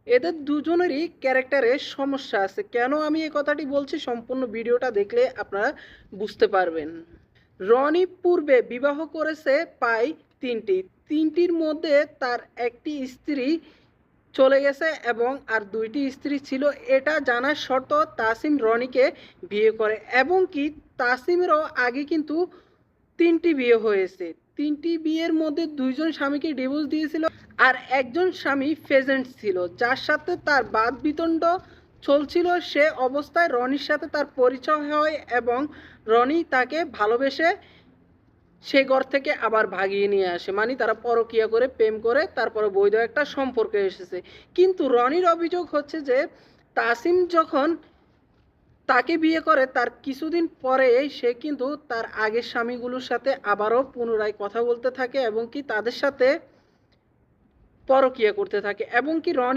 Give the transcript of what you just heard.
এদের দুজনেরই ক্যারেক্টারে সমস্যা আছে। কেন আমি এই কথাটি বলছি সম্পূর্ণ ভিডিওটা দেখলে আপনারা বুঝতে পারবেন। রনি পূর্বে বিবাহ করেছে প্রায় ৩টি। ৩টির মধ্যে তার একটি স্ত্রী চলে গেছে এবং আর ২টি স্ত্রী ছিল। এটা জানা সত্ত্বেও তাসিম রনিকে বিয়ে করে এবং কি তাসিমেরও আগে কিন্তু ৩টি বিয়ে হয়েছে। ৩টি বিয়ের মধ্যে ২ জন স্বামীকে ডিভোর্স দিয়েছিল আর একজন স্বামী প্রেজেন্ট ছিল, যার সাথে তার বাদ-বিতণ্ড চলছিল। সে অবস্থায় রনির সাথে তার পরিচয় হয় এবং রনি তাকে ভালোবেসে সে ঘর থেকে আবার ভাগিয়ে নিয়ে আসে। মানে তারা পরকীয়া করে প্রেম করে তারপরে বৈধ একটা সম্পর্কে এসেছে। কিন্তু রনির অভিযোগ হচ্ছে যে তাসিম যখন তাকে বিয়ে করে তার কিছুদিন পরেই সে কিন্তু তার আগের স্বামীগুলোর সাথে আবারও পুনরায় কথা বলতে থাকে এবং কি তাদের সাথে পরকীয়া করতে থাকে এবং কি রনির